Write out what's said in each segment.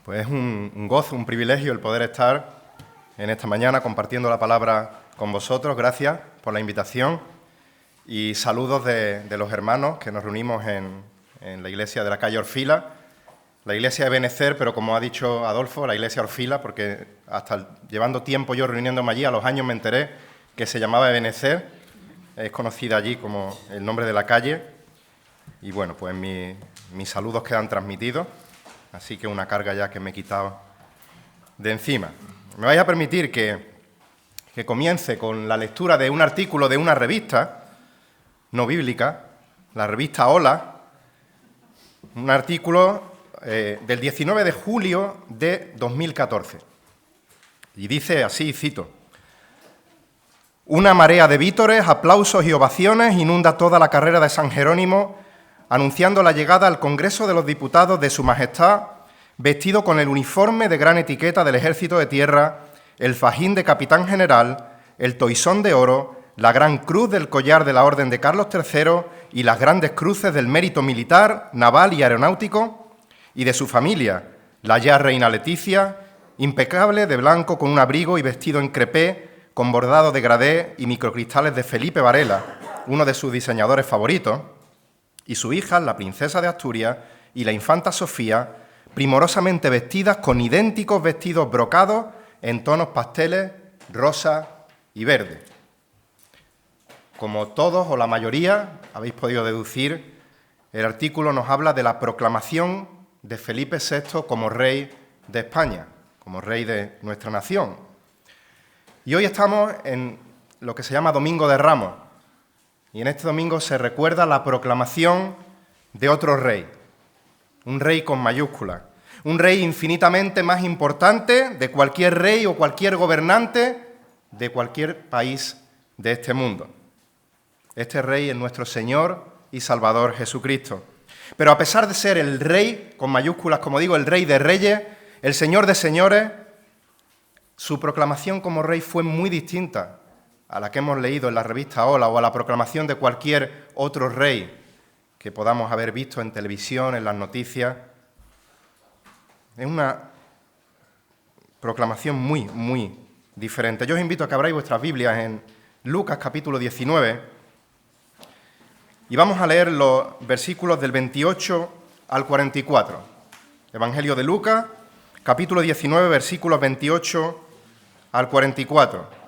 Pues es un gozo, un privilegio el poder estar en esta mañana compartiendo la palabra con vosotros. Gracias por la invitación y saludos de los hermanos que nos reunimos en la iglesia de la calle Orfila, la iglesia de Benecer, pero como ha dicho Adolfo, la iglesia Orfila, porque llevando tiempo yo reuniéndome allí, a los años me enteré que se llamaba Benecer, es conocida allí como el nombre de la calle, y bueno, pues mis saludos quedan transmitidos. Así que una carga ya que me he quitado de encima. Me vais a permitir que comience con la lectura de un artículo de una revista no bíblica, la revista Hola, un artículo del 19 de julio de 2014. Y dice así, cito: una marea de vítores, aplausos y ovaciones inunda toda la carrera de San Jerónimo, anunciando la llegada al Congreso de los Diputados de Su Majestad, vestido con el uniforme de gran etiqueta del Ejército de Tierra, el fajín de capitán general, el toisón de oro, la gran cruz del collar de la Orden de Carlos III y las grandes cruces del mérito militar, naval y aeronáutico, y de su familia, la ya reina Leticia, impecable de blanco con un abrigo y vestido en crepé, con bordado de gradé y microcristales de Felipe Varela, uno de sus diseñadores favoritos, y su hija, la princesa de Asturias, y la infanta Sofía, primorosamente vestidas con idénticos vestidos brocados en tonos pasteles, rosa y verde. Como todos o la mayoría habéis podido deducir, el artículo nos habla de la proclamación de Felipe VI como rey de España, como rey de nuestra nación. Y hoy estamos en lo que se llama Domingo de Ramos, y en este domingo se recuerda la proclamación de otro rey, un rey con mayúsculas, un rey infinitamente más importante de cualquier rey o cualquier gobernante de cualquier país de este mundo. Este rey es nuestro Señor y Salvador Jesucristo. Pero a pesar de ser el rey, con mayúsculas, como digo, el rey de reyes, el Señor de señores, su proclamación como rey fue muy distinta a la que hemos leído en la revista Hola o a la proclamación de cualquier otro rey que podamos haber visto en televisión, en las noticias. Es una proclamación muy, muy diferente. Yo os invito a que abráis vuestras Biblias en Lucas capítulo 19 y vamos a leer los versículos del 28 al 44. Evangelio de Lucas, capítulo 19, versículos 28 al 44.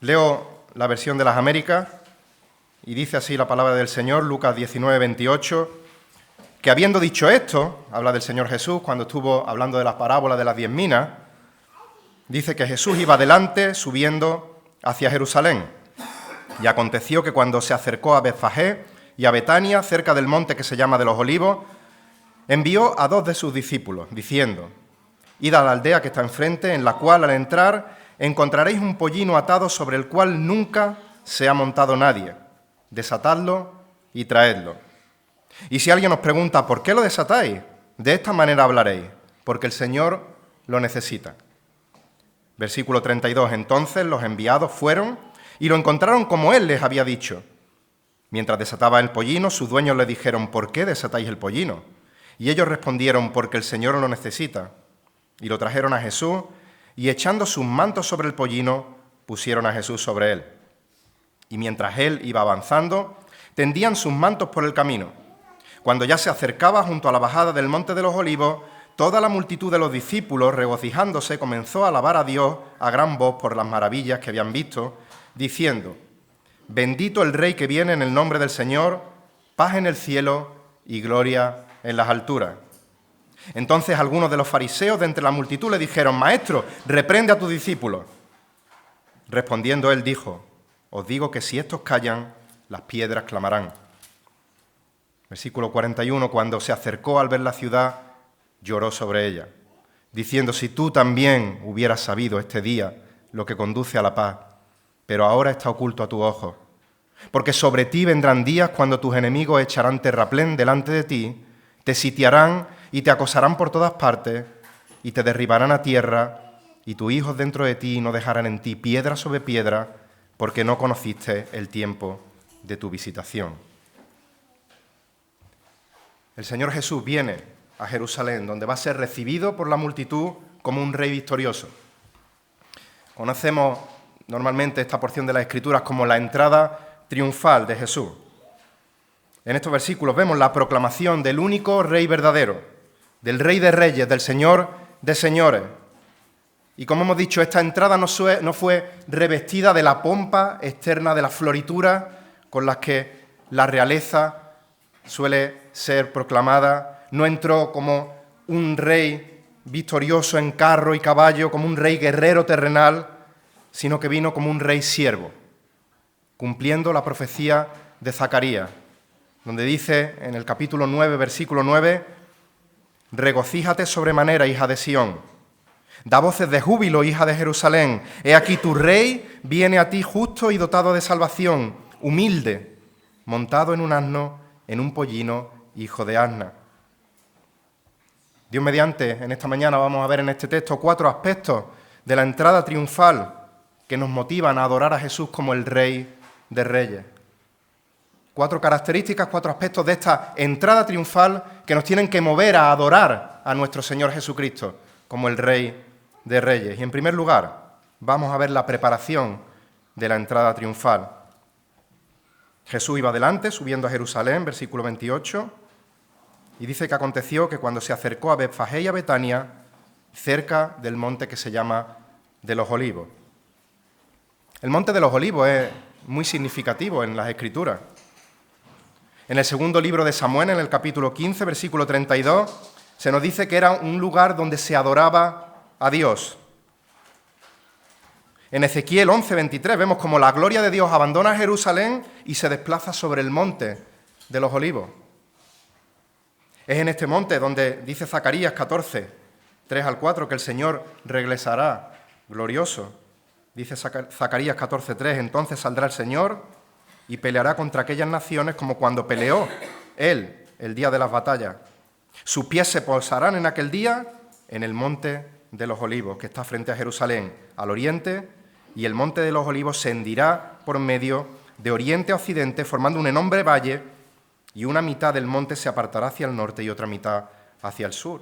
Leo la versión de las Américas y dice así la palabra del Señor, Lucas 19, 28, que habiendo dicho esto, habla del Señor Jesús cuando estuvo hablando de las parábolas de las 10 minas, dice que Jesús iba adelante subiendo hacia Jerusalén. Y aconteció que cuando se acercó a Betfagé y a Betania, cerca del monte que se llama de los Olivos, envió a 2 de sus discípulos, diciendo: id a la aldea que está enfrente, en la cual al entrar encontraréis un pollino atado sobre el cual nunca se ha montado nadie. Desatadlo y traedlo. Y si alguien os pregunta, ¿por qué lo desatáis? De esta manera hablaréis, porque el Señor lo necesita. Versículo 32. Entonces los enviados fueron y lo encontraron como él les había dicho. Mientras desataba el pollino, sus dueños le dijeron, ¿por qué desatáis el pollino? Y ellos respondieron, porque el Señor lo necesita. Y lo trajeron a Jesús, y echando sus mantos sobre el pollino, pusieron a Jesús sobre él. Y mientras él iba avanzando, tendían sus mantos por el camino. Cuando ya se acercaba junto a la bajada del Monte de los Olivos, toda la multitud de los discípulos, regocijándose, comenzó a alabar a Dios a gran voz por las maravillas que habían visto, diciendo: bendito el Rey que viene en el nombre del Señor, paz en el cielo y gloria en las alturas. Entonces algunos de los fariseos de entre la multitud le dijeron: Maestro, reprende a tus discípulos. Respondiendo él dijo: os digo que si estos callan, las piedras clamarán. Versículo 41, cuando se acercó al ver la ciudad, lloró sobre ella, diciendo: si tú también hubieras sabido este día lo que conduce a la paz, pero ahora está oculto a tus ojos. Porque sobre ti vendrán días cuando tus enemigos echarán terraplén delante de ti, te sitiarán y te acosarán por todas partes, y te derribarán a tierra, y tus hijos dentro de ti no dejarán en ti piedra sobre piedra, porque no conociste el tiempo de tu visitación. El Señor Jesús viene a Jerusalén, donde va a ser recibido por la multitud como un rey victorioso. Conocemos normalmente esta porción de las Escrituras como la entrada triunfal de Jesús. En estos versículos vemos la proclamación del único Rey verdadero, del Rey de Reyes, del Señor de Señores. Y como hemos dicho, esta entrada no fue revestida de la pompa externa, de la floritura con las que la realeza suele ser proclamada. No entró como un rey victorioso en carro y caballo, como un rey guerrero terrenal, sino que vino como un rey siervo, cumpliendo la profecía de Zacarías, donde dice en el capítulo 9, versículo 9, «Regocíjate sobremanera, hija de Sión, da voces de júbilo, hija de Jerusalén. He aquí tu rey viene a ti justo y dotado de salvación, humilde, montado en un asno, en un pollino, hijo de asna». Dios mediante, en esta mañana vamos a ver en este texto 4 aspectos de la entrada triunfal que nos motivan a adorar a Jesús como el Rey de Reyes. 4 características, 4 aspectos de esta entrada triunfal que nos tienen que mover a adorar a nuestro Señor Jesucristo como el Rey de Reyes. Y en primer lugar, vamos a ver la preparación de la entrada triunfal. Jesús iba adelante, subiendo a Jerusalén, versículo 28, y dice que aconteció que cuando se acercó a Betfagé y a Betania, cerca del monte que se llama de los Olivos. El monte de los Olivos es muy significativo en las Escrituras. En el segundo libro de Samuel, en el capítulo 15, versículo 32, se nos dice que era un lugar donde se adoraba a Dios. En Ezequiel 11, 23 vemos como la gloria de Dios abandona Jerusalén y se desplaza sobre el monte de los Olivos. Es en este monte donde dice Zacarías 14, 3 al 4, que el Señor regresará glorioso. Dice Zacarías 14, 3, entonces saldrá el Señor y peleará contra aquellas naciones como cuando peleó Él el día de las batallas. Sus pies se posarán en aquel día en el monte de los Olivos, que está frente a Jerusalén, al oriente, y el monte de los Olivos se hendirá por medio de oriente a occidente, formando un enorme valle, y una mitad del monte se apartará hacia el norte y otra mitad hacia el sur.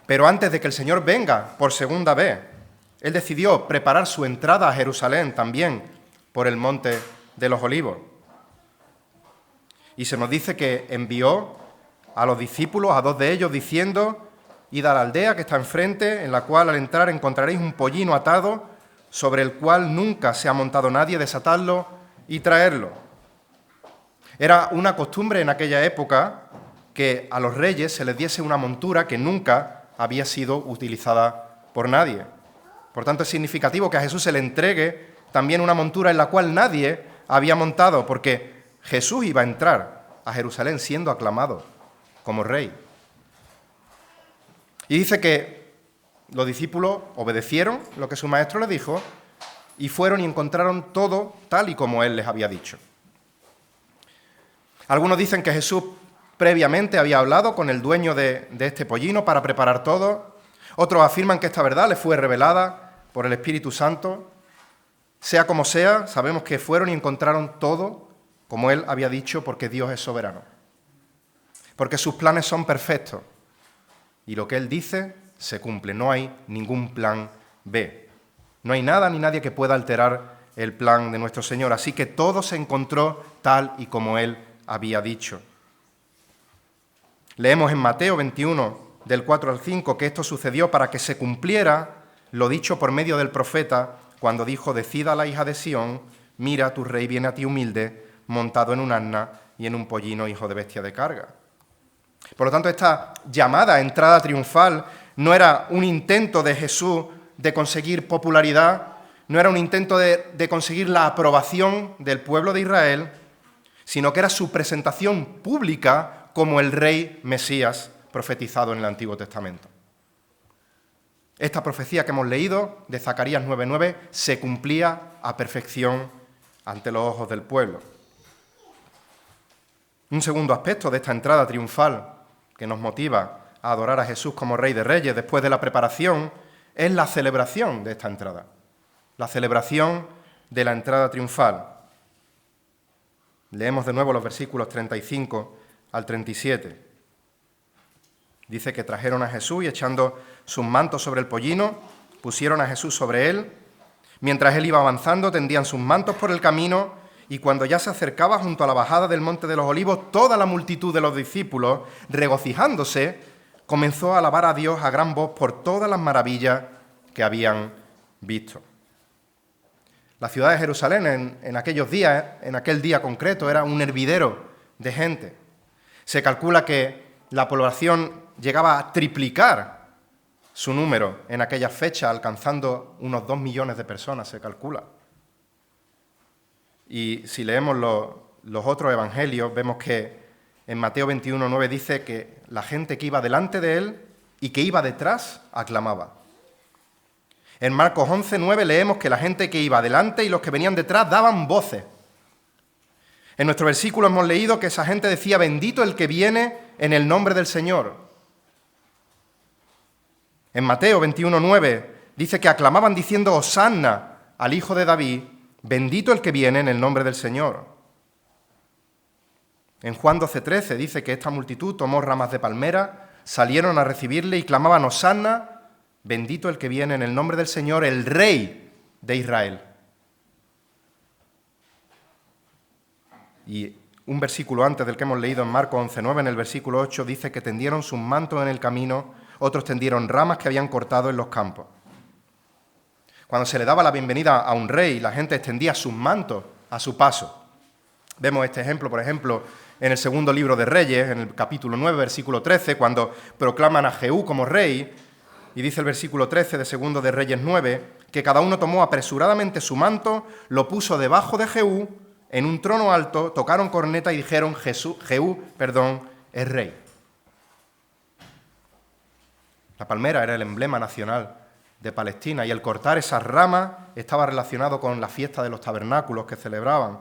Pero antes de que el Señor venga por segunda vez, Él decidió preparar su entrada a Jerusalén también por el monte de los Olivos. Y se nos dice que envió a los discípulos, a 2 de ellos, diciendo: «Id a la aldea que está enfrente, en la cual al entrar encontraréis un pollino atado, sobre el cual nunca se ha montado nadie, desatadlo y traerlo». Era una costumbre en aquella época que a los reyes se les diese una montura que nunca había sido utilizada por nadie. Por tanto, es significativo que a Jesús se le entregue también una montura en la cual nadie había montado, porque Jesús iba a entrar a Jerusalén siendo aclamado como rey. Y dice que los discípulos obedecieron lo que su maestro les dijo y fueron y encontraron todo tal y como él les había dicho. Algunos dicen que Jesús previamente había hablado con el dueño de este pollino para preparar todo. Otros afirman que esta verdad les fue revelada por el Espíritu Santo. Sea como sea, sabemos que fueron y encontraron todo como él había dicho, porque Dios es soberano. Porque sus planes son perfectos. Y lo que él dice se cumple. No hay ningún plan B. No hay nada ni nadie que pueda alterar el plan de nuestro Señor. Así que todo se encontró tal y como él había dicho. Leemos en Mateo 21, del 4 al 5, que esto sucedió para que se cumpliera lo dicho por medio del profeta, cuando dijo: «Decida la hija de Sión, mira, tu rey viene a ti humilde, montado en un asna y en un pollino, hijo de bestia de carga». Por lo tanto, esta llamada entrada triunfal no era un intento de Jesús de conseguir popularidad, no era un intento de conseguir la aprobación del pueblo de Israel, sino que era su presentación pública como el rey Mesías profetizado en el Antiguo Testamento. Esta profecía que hemos leído de Zacarías 9:9 se cumplía a perfección ante los ojos del pueblo. Un segundo aspecto de esta entrada triunfal que nos motiva a adorar a Jesús como Rey de Reyes después de la preparación es la celebración de esta entrada, la celebración de la entrada triunfal. Leemos de nuevo los versículos 35 al 37. Dice que trajeron a Jesús y echando sus mantos sobre el pollino, pusieron a Jesús sobre él. Mientras él iba avanzando, tendían sus mantos por el camino y cuando ya se acercaba junto a la bajada del Monte de los Olivos, toda la multitud de los discípulos, regocijándose, comenzó a alabar a Dios a gran voz por todas las maravillas que habían visto. La ciudad de Jerusalén en aquellos días, en aquel día concreto, era un hervidero de gente. Se calcula que la población llegaba a triplicar su número en aquella fecha, alcanzando unos 2 millones de personas, se calcula. Y si leemos los otros evangelios, vemos que en Mateo 21:9 dice que la gente que iba delante de él y que iba detrás aclamaba. En Marcos 11:9 leemos que la gente que iba delante y los que venían detrás daban voces. En nuestro versículo hemos leído que esa gente decía: bendito el que viene en el nombre del Señor. En Mateo 21:9 dice que aclamaban diciendo: Hosanna al Hijo de David, bendito el que viene en el nombre del Señor. En Juan 12:13 dice que esta multitud tomó ramas de palmera, salieron a recibirle y clamaban: Hosanna, bendito el que viene en el nombre del Señor, el Rey de Israel. Y un versículo antes del que hemos leído en Marcos 11:9, en el versículo 8, dice que tendieron sus mantos en el camino, otros tendieron ramas que habían cortado en los campos. Cuando se le daba la bienvenida a un rey, la gente extendía sus mantos a su paso. Vemos este ejemplo, por ejemplo, en el segundo libro de Reyes, en el capítulo 9, versículo 13, cuando proclaman a Jehú como rey, y dice el versículo 13 de segundo de Reyes 9, que cada uno tomó apresuradamente su manto, lo puso debajo de Jehú, en un trono alto, tocaron corneta y dijeron: Jehú es rey. La palmera era el emblema nacional de Palestina y el cortar esas ramas estaba relacionado con la fiesta de los tabernáculos que celebraban.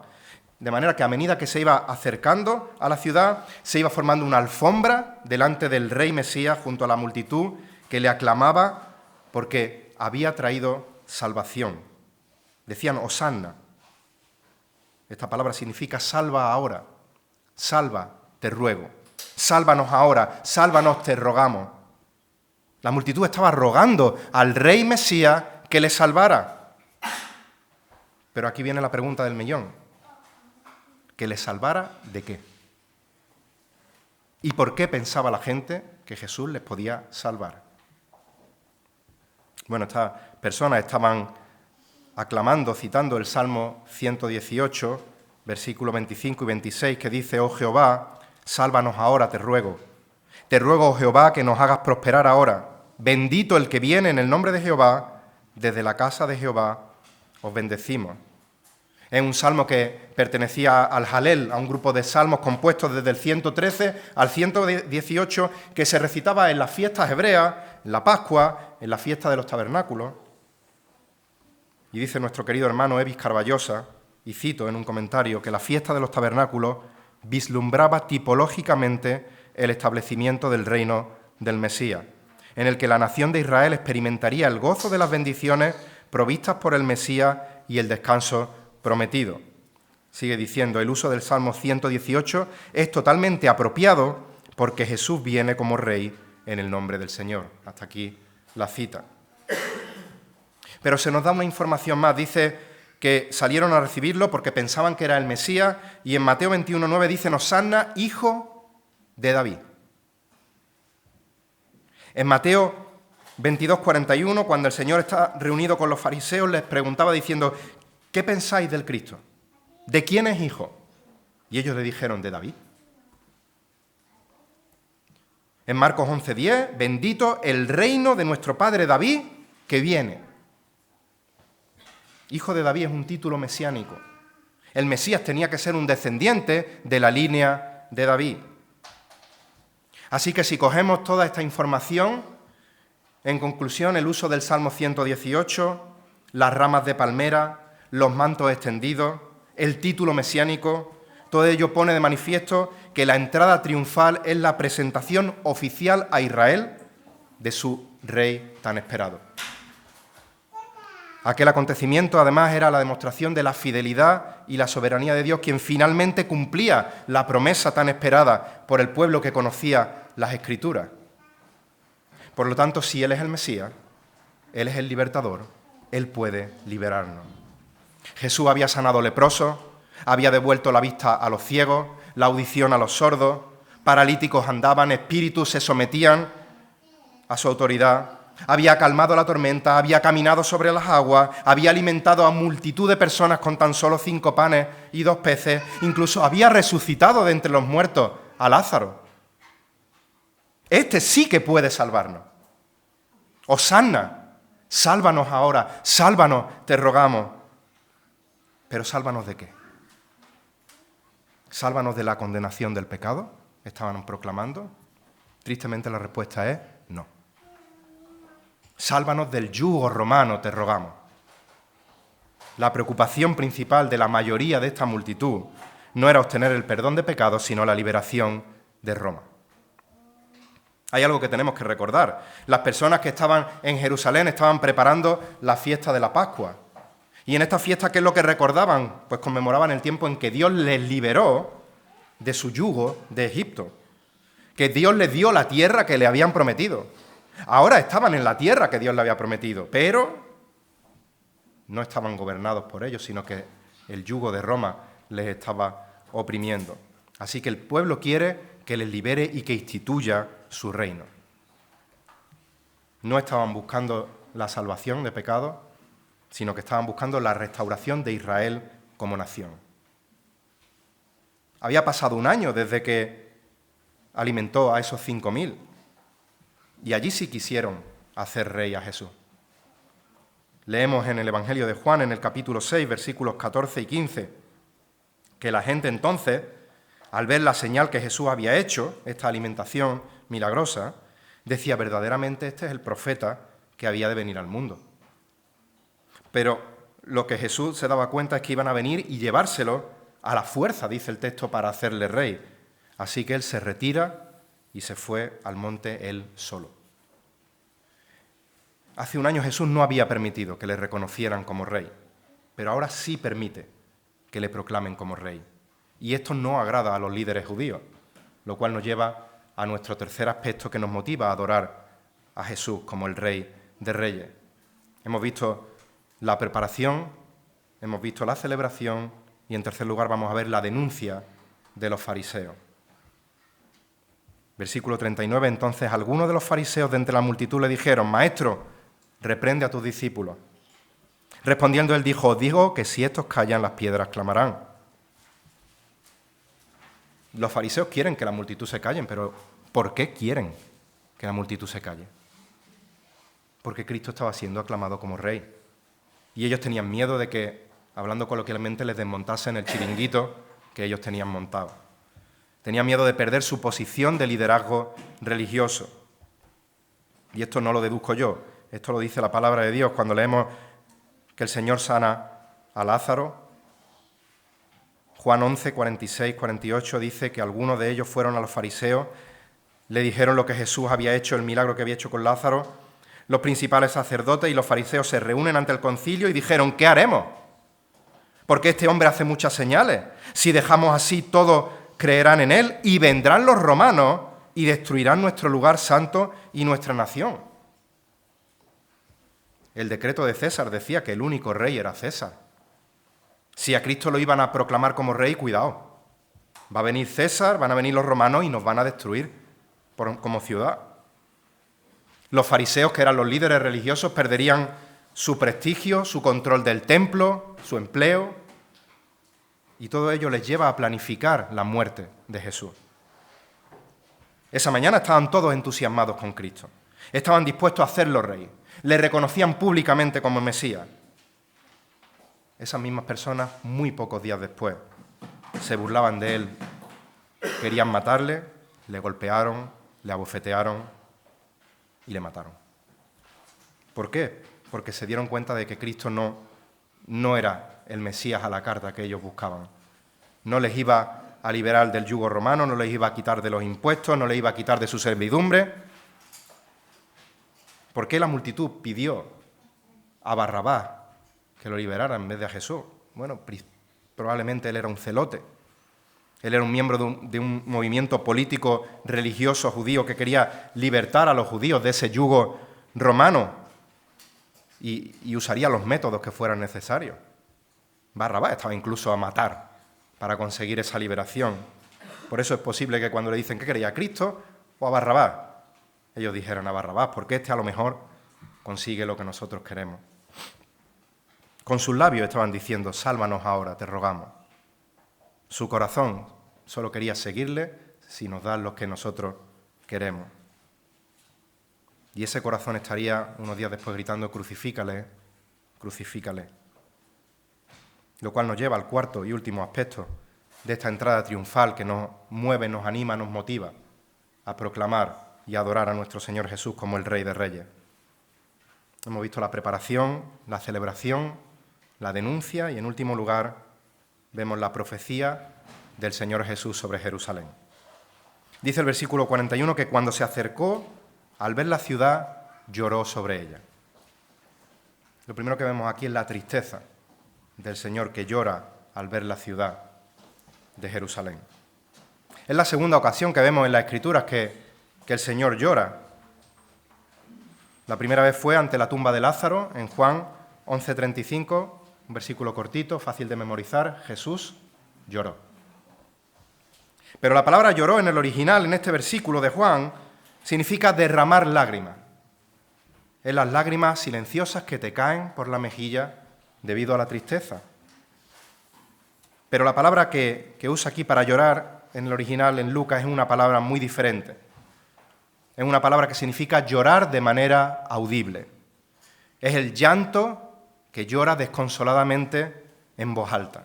De manera que a medida que se iba acercando a la ciudad, se iba formando una alfombra delante del rey Mesías junto a la multitud que le aclamaba porque había traído salvación. Decían: Hosanna. Esta palabra significa salva ahora, salva, te ruego, sálvanos ahora, sálvanos, te rogamos. La multitud estaba rogando al rey Mesías que le salvara. Pero aquí viene la pregunta del millón: ¿que le salvara de qué? ¿Y por qué pensaba la gente que Jesús les podía salvar? Bueno, estas personas estaban aclamando, citando el Salmo 118, versículos 25 y 26, que dice: Oh Jehová, sálvanos ahora, te ruego. Te ruego, oh Jehová, que nos hagas prosperar ahora. Bendito el que viene en el nombre de Jehová, desde la casa de Jehová os bendecimos. Es un salmo que pertenecía al Jalel, a un grupo de salmos compuestos desde el 113 al 118, que se recitaba en las fiestas hebreas, en la Pascua, en la fiesta de los tabernáculos. Y dice nuestro querido hermano Evis Carballosa, y cito en un comentario, que la fiesta de los tabernáculos vislumbraba tipológicamente el establecimiento del reino del Mesías, en el que la nación de Israel experimentaría el gozo de las bendiciones provistas por el Mesías y el descanso prometido. Sigue diciendo: el uso del Salmo 118 es totalmente apropiado porque Jesús viene como Rey en el nombre del Señor. Hasta aquí la cita. Pero se nos da una información más. Dice que salieron a recibirlo porque pensaban que era el Mesías, y en Mateo 21:9 dice: Hosanna, hijo de David. En Mateo 22:41, cuando el Señor está reunido con los fariseos, les preguntaba diciendo: ¿qué pensáis del Cristo? ¿De quién es hijo? Y ellos le dijeron: de David. En Marcos 11:10, bendito el reino de nuestro padre David que viene. Hijo de David es un título mesiánico. El Mesías tenía que ser un descendiente de la línea de David. Así que si cogemos toda esta información, en conclusión, el uso del Salmo 118, las ramas de palmera, los mantos extendidos, el título mesiánico, todo ello pone de manifiesto que la entrada triunfal es la presentación oficial a Israel de su rey tan esperado. Aquel acontecimiento, además, era la demostración de la fidelidad y la soberanía de Dios, quien finalmente cumplía la promesa tan esperada por el pueblo que conocía las Escrituras. Por lo tanto, si Él es el Mesías, Él es el libertador, Él puede liberarnos. Jesús había sanado leprosos, había devuelto la vista a los ciegos, la audición a los sordos, paralíticos andaban, espíritus se sometían a su autoridad, había calmado la tormenta, había caminado sobre las aguas, había alimentado a multitud de personas con tan solo 5 panes y 2 peces, incluso había resucitado de entre los muertos a Lázaro. Este sí que puede salvarnos. Hosanna, sálvanos ahora, sálvanos, te rogamos. Pero ¿sálvanos de qué? ¿Sálvanos de la condenación del pecado? ¿Estaban proclamando? Tristemente la respuesta es no. Sálvanos del yugo romano, te rogamos. La preocupación principal de la mayoría de esta multitud no era obtener el perdón de pecados, sino la liberación de Roma. Hay algo que tenemos que recordar. Las personas que estaban en Jerusalén estaban preparando la fiesta de la Pascua. Y en esta fiesta, ¿qué es lo que recordaban? Pues conmemoraban el tiempo en que Dios les liberó de su yugo de Egipto. Que Dios les dio la tierra que le habían prometido. Ahora estaban en la tierra que Dios le había prometido, pero no estaban gobernados por ellos, sino que el yugo de Roma les estaba oprimiendo. Así que el pueblo quiere que les libere y que instituya su reino. No estaban buscando la salvación de pecados, sino que estaban buscando la restauración de Israel como nación. Había pasado un año desde que alimentó a esos 5.000, y allí sí quisieron hacer rey a Jesús. Leemos en el Evangelio de Juan, en el capítulo 6, versículos 14 y 15, que la gente entonces, al ver la señal que Jesús había hecho, esta alimentación milagrosa, decía: verdaderamente este es el profeta que había de venir al mundo. Pero lo que Jesús se daba cuenta es que iban a venir y llevárselo a la fuerza, dice el texto, para hacerle rey. Así que él se retira y se fue al monte él solo. Hace un año Jesús no había permitido que le reconocieran como rey, pero ahora sí permite que le proclamen como rey. Y esto no agrada a los líderes judíos, lo cual nos lleva a nuestro tercer aspecto que nos motiva a adorar a Jesús como el Rey de Reyes. Hemos visto la preparación, hemos visto la celebración y en tercer lugar vamos a ver la denuncia de los fariseos. Versículo 39, entonces algunos de los fariseos de entre la multitud le dijeron: Maestro, reprende a tus discípulos. Respondiendo él dijo: Os digo que si estos callan, las piedras clamarán. Los fariseos quieren que la multitud se callen, pero ¿por qué quieren que la multitud se calle? Porque Cristo estaba siendo aclamado como rey. Y ellos tenían miedo de que, hablando coloquialmente, les desmontasen el chiringuito que ellos tenían montado. Tenían miedo de perder su posición de liderazgo religioso. Y esto no lo deduzco yo, esto lo dice la palabra de Dios cuando leemos que el Señor sana a Lázaro. Juan 11, 46, 48 dice que algunos de ellos fueron a los fariseos, le dijeron lo que Jesús había hecho, el milagro que había hecho con Lázaro. Los principales sacerdotes y los fariseos se reúnen ante el concilio y dijeron: ¿qué haremos? Porque este hombre hace muchas señales. Si dejamos así, todos creerán en él y vendrán los romanos y destruirán nuestro lugar santo y nuestra nación. El decreto de César decía que el único rey era César. Si a Cristo lo iban a proclamar como rey, cuidado. Va a venir César, van a venir los romanos y nos van a destruir como ciudad. Los fariseos, que eran los líderes religiosos, perderían su prestigio, su control del templo, su empleo. Y todo ello les lleva a planificar la muerte de Jesús. Esa mañana estaban todos entusiasmados con Cristo. Estaban dispuestos a hacerlo rey. Le reconocían públicamente como Mesías. Esas mismas personas, muy pocos días después, se burlaban de él. Querían matarle, le golpearon, le abofetearon y le mataron. ¿Por qué? Porque se dieron cuenta de que Cristo no era el Mesías a la carta que ellos buscaban. No les iba a liberar del yugo romano, no les iba a quitar de los impuestos, no les iba a quitar de su servidumbre. ¿Por qué la multitud pidió a Barrabás que lo liberara en vez de a Jesús? Bueno, probablemente él era un celote. Él era un miembro de un movimiento político religioso judío que quería libertar a los judíos de ese yugo romano y usaría los métodos que fueran necesarios. Barrabás estaba incluso a matar para conseguir esa liberación. Por eso es posible que cuando le dicen ¿qué quería, a Cristo o a Barrabás? Ellos dijeron a Barrabás, porque este a lo mejor consigue lo que nosotros queremos. Con sus labios estaban diciendo, sálvanos ahora, te rogamos. Su corazón solo quería seguirle si nos da lo que nosotros queremos. Y ese corazón estaría unos días después gritando, crucifícale, crucifícale. Lo cual nos lleva al cuarto y último aspecto de esta entrada triunfal que nos mueve, nos anima, nos motiva a proclamar y a adorar a nuestro Señor Jesús como el Rey de Reyes. Hemos visto la preparación, la celebración, la denuncia y, en último lugar, vemos la profecía del Señor Jesús sobre Jerusalén. Dice el versículo 41 que cuando se acercó, al ver la ciudad, lloró sobre ella. Lo primero que vemos aquí es la tristeza del Señor que llora al ver la ciudad de Jerusalén. Es la segunda ocasión que vemos en las Escrituras que el Señor llora. La primera vez fue ante la tumba de Lázaro, en Juan 11:35, un versículo cortito, fácil de memorizar. Jesús lloró. Pero la palabra lloró en el original, en este versículo de Juan, significa derramar lágrimas. Es las lágrimas silenciosas que te caen por la mejilla debido a la tristeza. Pero la palabra que usa aquí para llorar en el original en Lucas es una palabra muy diferente. Es una palabra que significa llorar de manera audible. Es el llanto que llora desconsoladamente en voz alta.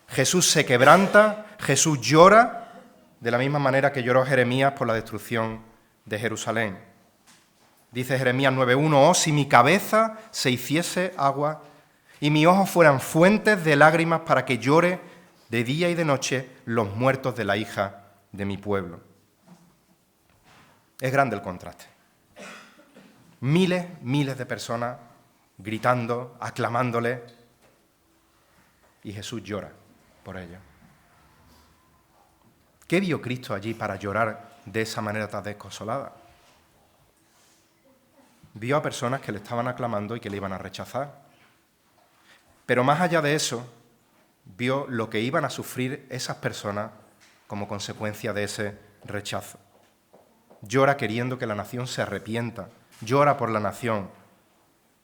Jesús se quebranta, Jesús llora de la misma manera que lloró Jeremías por la destrucción de Jerusalén. Dice Jeremías 9:1, oh, si mi cabeza se hiciese agua y mis ojos fueran fuentes de lágrimas para que llore de día y de noche los muertos de la hija de mi pueblo. Es grande el contraste. Miles de personas gritando, aclamándole, y Jesús llora por ello. ¿Qué vio Cristo allí para llorar de esa manera tan desconsolada? Vio a personas que le estaban aclamando y que le iban a rechazar. Pero más allá de eso, vio lo que iban a sufrir esas personas como consecuencia de ese rechazo. Llora queriendo que la nación se arrepienta, llora por la nación.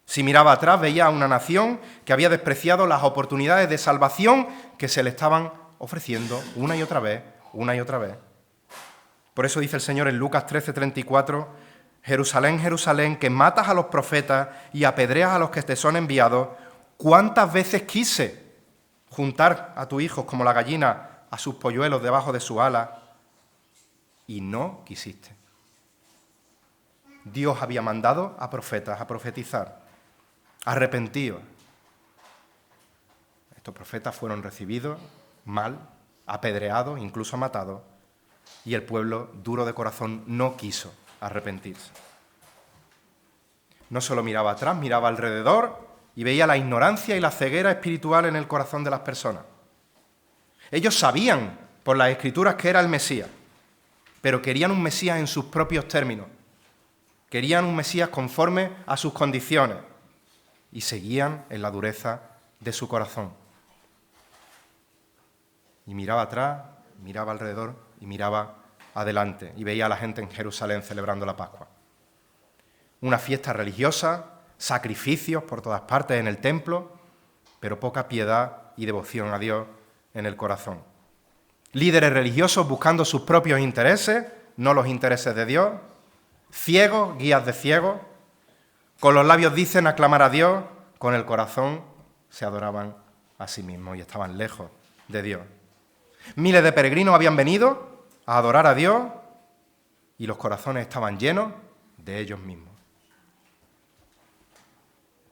Si miraba atrás, veía a una nación que había despreciado las oportunidades de salvación que se le estaban ofreciendo una y otra vez, una y otra vez. Por eso dice el Señor en Lucas 13:34, Jerusalén, Jerusalén, que matas a los profetas y apedreas a los que te son enviados, ¿cuántas veces quise juntar a tus hijos como la gallina a sus polluelos debajo de su ala? Y no quisiste. Dios había mandado a profetas a profetizar. Arrepentidos. Estos profetas fueron recibidos mal, apedreados, incluso matados, y el pueblo, duro de corazón, no quiso arrepentirse. No solo miraba atrás, miraba alrededor y veía la ignorancia y la ceguera espiritual en el corazón de las personas. Ellos sabían por las Escrituras que era el Mesías, pero querían un Mesías en sus propios términos. Querían un Mesías conforme a sus condiciones y seguían en la dureza de su corazón. Y miraba atrás, miraba alrededor y miraba adelante y veía a la gente en Jerusalén celebrando la Pascua. Una fiesta religiosa, sacrificios por todas partes en el templo, pero poca piedad y devoción a Dios en el corazón. Líderes religiosos buscando sus propios intereses, no los intereses de Dios. Ciegos, guías de ciegos. Con los labios dicen aclamar a Dios, con el corazón se adoraban a sí mismos y estaban lejos de Dios. Miles de peregrinos habían venido a adorar a Dios y los corazones estaban llenos de ellos mismos.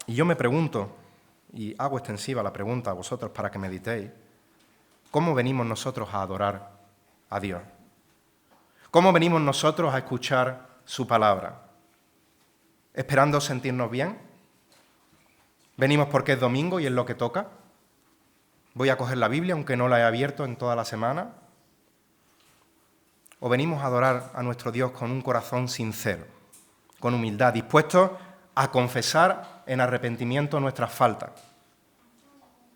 Y yo me pregunto, y hago extensiva la pregunta a vosotros para que meditéis, ¿cómo venimos nosotros a adorar a Dios? ¿Cómo venimos nosotros a escuchar su palabra? ¿Esperando sentirnos bien? ¿Venimos porque es domingo y es lo que toca? Voy a coger la Biblia, aunque no la he abierto en toda la semana. O venimos a adorar a nuestro Dios con un corazón sincero, con humildad, dispuestos a confesar en arrepentimiento nuestras faltas,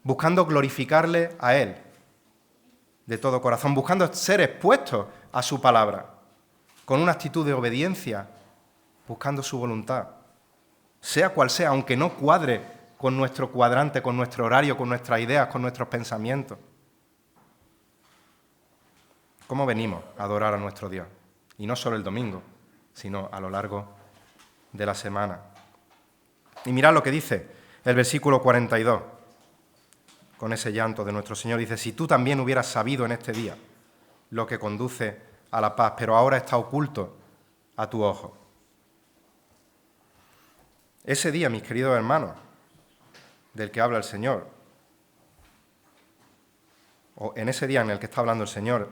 buscando glorificarle a Él de todo corazón, buscando ser expuestos a su palabra, con una actitud de obediencia, buscando su voluntad, sea cual sea, aunque no cuadre con nuestro cuadrante, con nuestro horario, con nuestras ideas, con nuestros pensamientos. ¿Cómo venimos a adorar a nuestro Dios? Y no solo el domingo, sino a lo largo de la semana. Y mirad lo que dice el versículo 42, con ese llanto de nuestro Señor. Dice, si tú también hubieras sabido en este día lo que conduce a la paz, pero ahora está oculto a tu ojo. Ese día, mis queridos hermanos, del que habla el Señor, o en ese día en el que está hablando el Señor,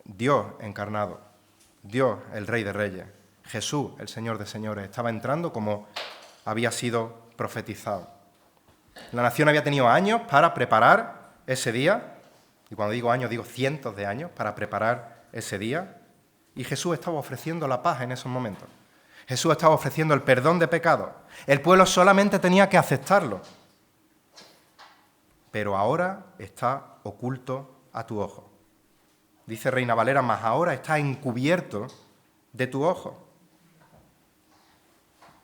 Dios encarnado, Dios el Rey de Reyes, Jesús el Señor de Señores, estaba entrando como había sido profetizado. La nación había tenido años para preparar ese día, y cuando digo años digo cientos de años para preparar ese día, y Jesús estaba ofreciendo la paz en esos momentos. Jesús estaba ofreciendo el perdón de pecados. El pueblo solamente tenía que aceptarlo. Pero ahora está oculto a tu ojo. Dice Reina Valera, mas ahora está encubierto de tu ojo.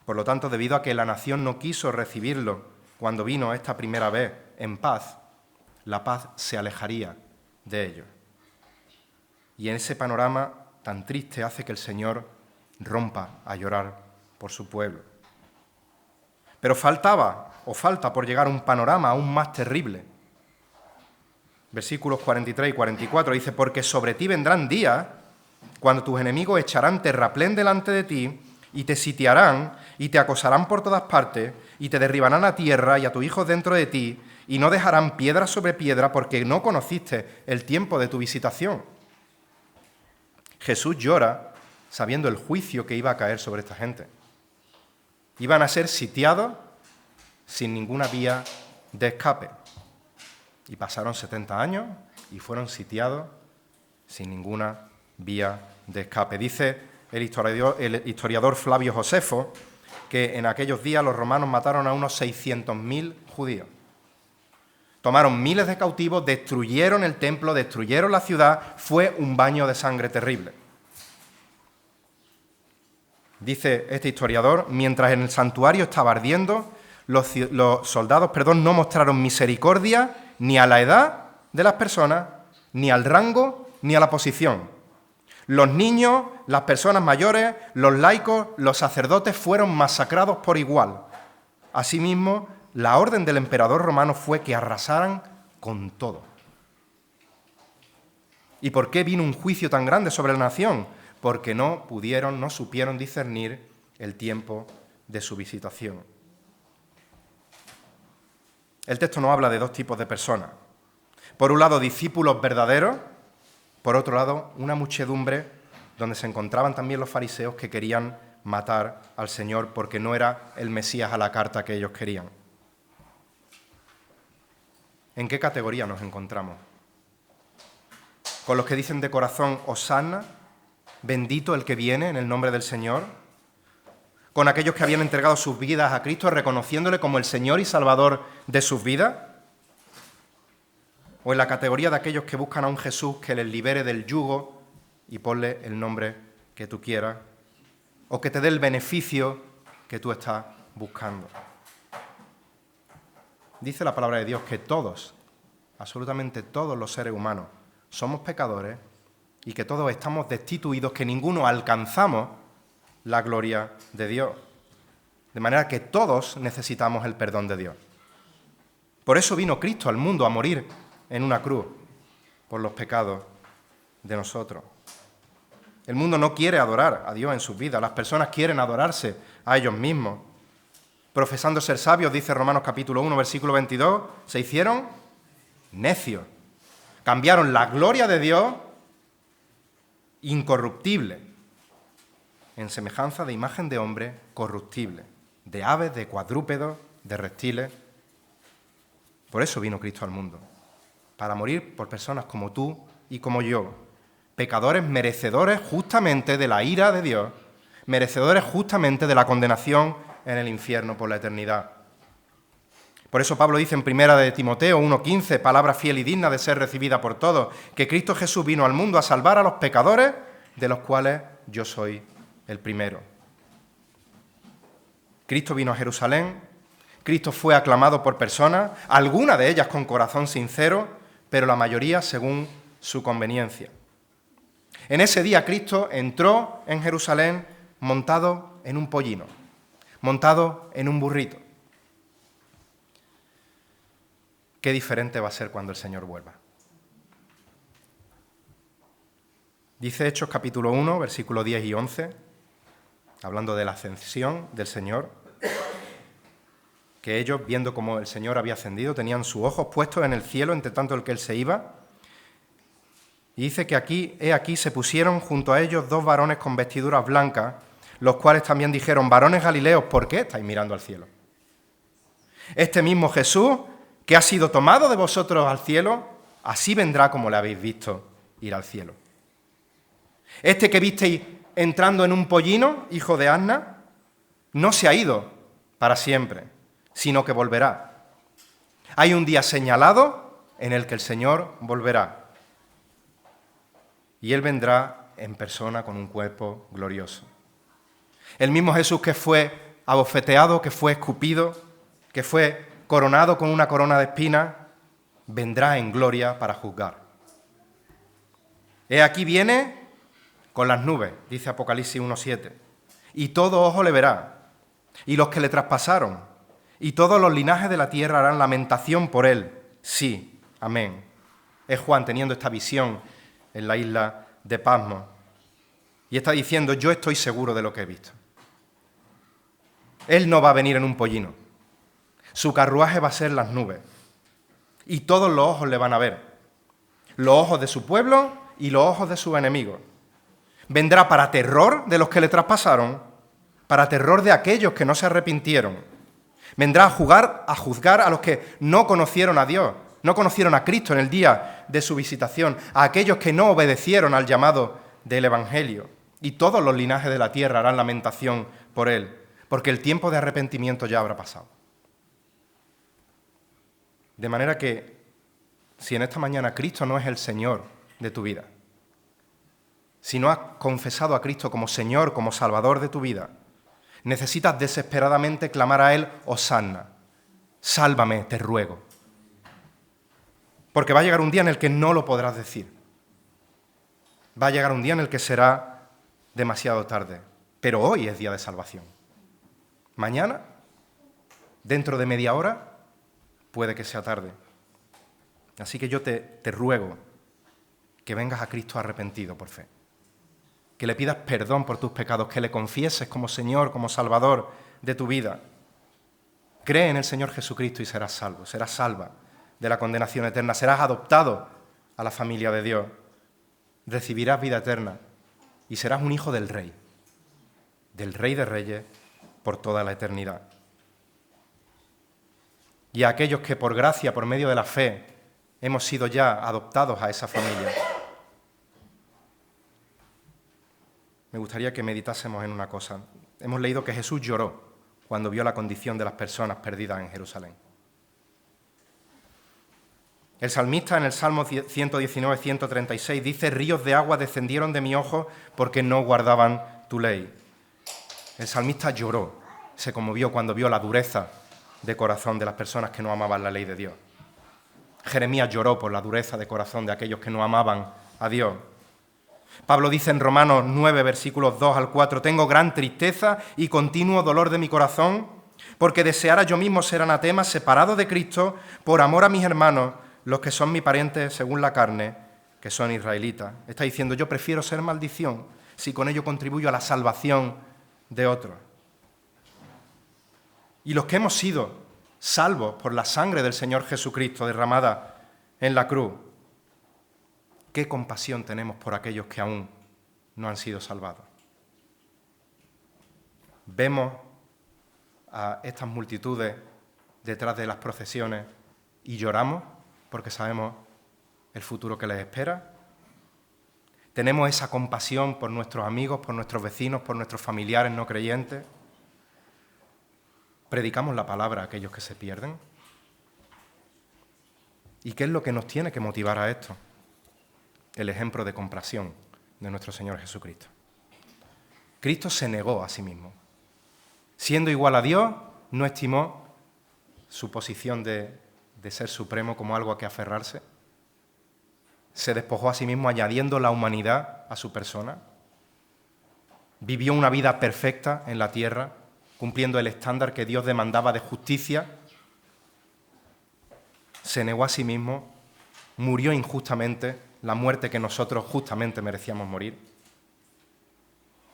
Por lo tanto, debido a que la nación no quiso recibirlo cuando vino esta primera vez en paz, la paz se alejaría de ellos. Y en ese panorama tan triste hace que el Señor rompa a llorar por su pueblo. Pero falta por llegar un panorama aún más terrible. Versículos 43 y 44 dice, porque sobre ti vendrán días cuando tus enemigos echarán terraplén delante de ti y te sitiarán y te acosarán por todas partes y te derribarán a tierra y a tus hijos dentro de ti y no dejarán piedra sobre piedra porque no conociste el tiempo de tu visitación. Jesús llora sabiendo el juicio que iba a caer sobre esta gente. Iban a ser sitiados sin ninguna vía de escape. Y pasaron 70 años y fueron sitiados sin ninguna vía de escape. Dice el historiador Flavio Josefo que en aquellos días los romanos mataron a unos 600.000 judíos. Tomaron miles de cautivos, destruyeron el templo, destruyeron la ciudad. Fue un baño de sangre terrible. Dice este historiador, mientras en el santuario estaba ardiendo, los soldados no mostraron misericordia ni a la edad de las personas, ni al rango, ni a la posición. Los niños, las personas mayores, los laicos, los sacerdotes fueron masacrados por igual. Asimismo, la orden del emperador romano fue que arrasaran con todo. ¿Y por qué vino un juicio tan grande sobre la nación? Porque no supieron discernir el tiempo de su visitación. El texto nos habla de dos tipos de personas. Por un lado, discípulos verdaderos, por otro lado, una muchedumbre donde se encontraban también los fariseos que querían matar al Señor porque no era el Mesías a la carta que ellos querían. ¿En qué categoría nos encontramos? ¿Con los que dicen de corazón, Hosanna, bendito el que viene en el nombre del Señor? ¿Con aquellos que habían entregado sus vidas a Cristo reconociéndole como el Señor y Salvador de sus vidas? ¿O en la categoría de aquellos que buscan a un Jesús que les libere del yugo y ponle el nombre que tú quieras, o que te dé el beneficio que tú estás buscando? Dice la palabra de Dios que todos, absolutamente todos los seres humanos, somos pecadores y que todos estamos destituidos, que ninguno alcanzamos la gloria de Dios. De manera que todos necesitamos el perdón de Dios. Por eso vino Cristo al mundo a morir en una cruz por los pecados de nosotros. El mundo no quiere adorar a Dios en sus vidas. Las personas quieren adorarse a ellos mismos. Profesando ser sabios, dice Romanos capítulo 1, versículo 22, se hicieron necios. Cambiaron la gloria de Dios incorruptible en semejanza de imagen de hombre corruptible, de aves, de cuadrúpedos, de reptiles. Por eso vino Cristo al mundo. para morir por personas como tú y como yo, pecadores merecedores justamente de la ira de Dios, merecedores justamente de la condenación en el infierno por la eternidad. Por eso Pablo dice en 1 de Timoteo 1:15, palabra fiel y digna de ser recibida por todos, que Cristo Jesús vino al mundo a salvar a los pecadores, de los cuales yo soy el primero. Cristo vino a Jerusalén, Cristo fue aclamado por personas, algunas de ellas con corazón sincero, pero la mayoría según su conveniencia. En ese día Cristo entró en Jerusalén montado en un pollino, montado en un burrito. Qué diferente va a ser cuando el Señor vuelva. Dice Hechos capítulo 1, versículos 10 y 11, hablando de la ascensión del Señor, que ellos, viendo cómo el Señor había ascendido, tenían sus ojos puestos en el cielo, entre tanto el que Él se iba. Y dice que aquí se pusieron junto a ellos 2 varones con vestiduras blancas, los cuales también dijeron: varones galileos, ¿por qué estáis mirando al cielo? Este mismo Jesús, que ha sido tomado de vosotros al cielo, así vendrá como le habéis visto ir al cielo. Este que visteis entrando en un pollino, hijo de Asna, no se ha ido para siempre, sino que volverá. Hay un día señalado en el que el Señor volverá. Y Él vendrá en persona con un cuerpo glorioso. El mismo Jesús que fue abofeteado, que fue escupido, que fue coronado con una corona de espinas, vendrá en gloria para juzgar. He aquí viene con las nubes, dice Apocalipsis 1:7, y todo ojo le verá, y los que le traspasaron, y todos los linajes de la tierra harán lamentación por él. Sí, amén. Es Juan teniendo esta visión en la isla de Patmos, y está diciendo: yo estoy seguro de lo que he visto. Él no va a venir en un pollino. Su carruaje va a ser las nubes. Y todos los ojos le van a ver. Los ojos de su pueblo y los ojos de sus enemigos. Vendrá para terror de los que le traspasaron, para terror de aquellos que no se arrepintieron. Vendrá a juzgar a los que no conocieron a Dios, no conocieron a Cristo en el día de su visitación, a aquellos que no obedecieron al llamado del Evangelio. Y todos los linajes de la tierra harán lamentación por él, porque el tiempo de arrepentimiento ya habrá pasado. De manera que, si en esta mañana Cristo no es el Señor de tu vida, si no has confesado a Cristo como Señor, como Salvador de tu vida, necesitas desesperadamente clamar a Él: Hosanna, sálvame, te ruego. Porque va a llegar un día en el que no lo podrás decir. Va a llegar un día en el que será demasiado tarde. Pero hoy es día de salvación. Mañana, dentro de media hora, puede que sea tarde. Así que yo te ruego que vengas a Cristo arrepentido por fe. Que le pidas perdón por tus pecados, que le confieses como Señor, como Salvador de tu vida. Cree en el Señor Jesucristo y serás salvo, serás salva de la condenación eterna, serás adoptado a la familia de Dios, recibirás vida eterna y serás un hijo del Rey de Reyes por toda la eternidad. Y a aquellos que por gracia, por medio de la fe, hemos sido ya adoptados a esa familia, me gustaría que meditásemos en una cosa. Hemos leído que Jesús lloró cuando vio la condición de las personas perdidas en Jerusalén. El salmista en el Salmo 119, 136 dice: ríos de agua descendieron de mi ojo porque no guardaban tu ley. El salmista lloró, se conmovió cuando vio la dureza de corazón de las personas que no amaban la ley de Dios. Jeremías lloró por la dureza de corazón de aquellos que no amaban a Dios. Pablo dice en Romanos 9, versículos 2 al 4, tengo gran tristeza y continuo dolor de mi corazón, porque deseara yo mismo ser anatema, separado de Cristo, por amor a mis hermanos, los que son mis parientes según la carne, que son israelitas. Está diciendo: yo prefiero ser maldición si con ello contribuyo a la salvación de otros. Y los que hemos sido salvos por la sangre del Señor Jesucristo derramada en la cruz, qué compasión tenemos por aquellos que aún no han sido salvados. Vemos a estas multitudes detrás de las procesiones y lloramos porque sabemos el futuro que les espera? ¿Tenemos esa compasión por nuestros amigos, por nuestros vecinos, por nuestros familiares no creyentes? ¿Predicamos la palabra a aquellos que se pierden? ¿Y qué es lo que nos tiene que motivar a esto? El ejemplo de compasión de nuestro Señor Jesucristo. Cristo se negó a sí mismo. Siendo igual a Dios, no estimó su posición de ser supremo como algo a que aferrarse. Se despojó a sí mismo añadiendo la humanidad a su persona. Vivió una vida perfecta en la tierra, cumpliendo el estándar que Dios demandaba de justicia. Se negó a sí mismo, murió injustamente, la muerte que nosotros justamente merecíamos morir.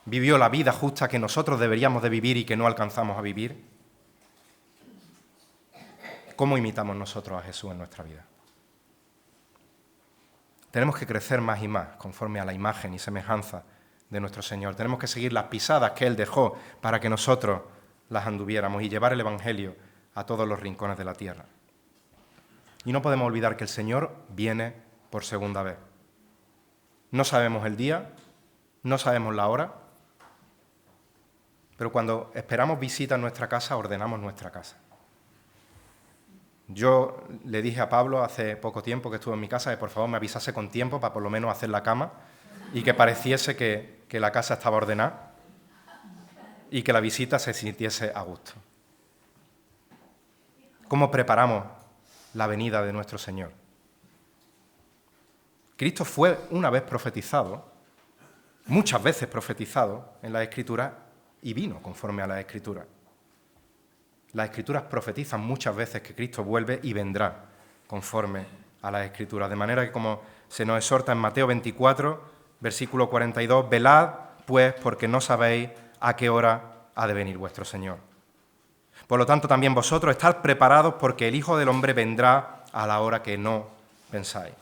Vivió la vida justa que nosotros deberíamos de vivir y que no alcanzamos a vivir. ¿Cómo imitamos nosotros a Jesús en nuestra vida? Tenemos que crecer más y más conforme a la imagen y semejanza de nuestro Señor. Tenemos que seguir las pisadas que Él dejó para que nosotros las anduviéramos y llevar el Evangelio a todos los rincones de la tierra. Y no podemos olvidar que el Señor viene por segunda vez. No sabemos el día, no sabemos la hora, pero cuando esperamos visita en nuestra casa, ordenamos nuestra casa. Yo le dije a Pablo hace poco tiempo que estuvo en mi casa que por favor me avisase con tiempo para por lo menos hacer la cama y que pareciese que la casa estaba ordenada y que la visita se sintiese a gusto. ¿Cómo preparamos la venida de nuestro Señor? Cristo fue una vez profetizado, muchas veces profetizado en la Escritura y vino conforme a la Escritura. Las Escrituras profetizan muchas veces que Cristo vuelve y vendrá conforme a las Escrituras. De manera que, como se nos exhorta en Mateo 24, versículo 42, velad, pues, porque no sabéis a qué hora ha de venir vuestro Señor. Por lo tanto, también vosotros estad preparados, porque el Hijo del Hombre vendrá a la hora que no pensáis.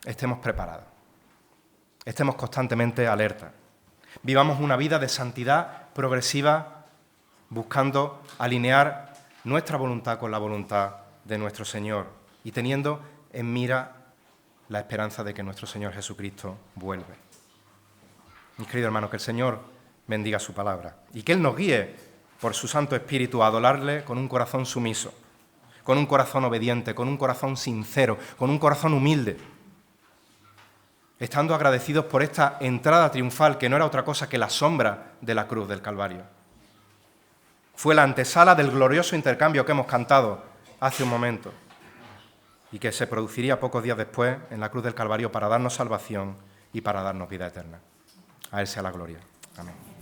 Estemos preparados. Estemos constantemente alerta. Vivamos una vida de santidad progresiva, buscando alinear nuestra voluntad con la voluntad de nuestro Señor y teniendo en mira la esperanza de que nuestro Señor Jesucristo vuelve. Mis queridos hermanos, que el Señor bendiga su palabra y que Él nos guíe por su Santo Espíritu a adorarle con un corazón sumiso, con un corazón obediente, con un corazón sincero, con un corazón humilde, estando agradecidos por esta entrada triunfal que no era otra cosa que la sombra de la cruz del Calvario. Fue la antesala del glorioso intercambio que hemos cantado hace un momento y que se produciría pocos días después en la cruz del Calvario para darnos salvación y para darnos vida eterna. A Él sea la gloria. Amén.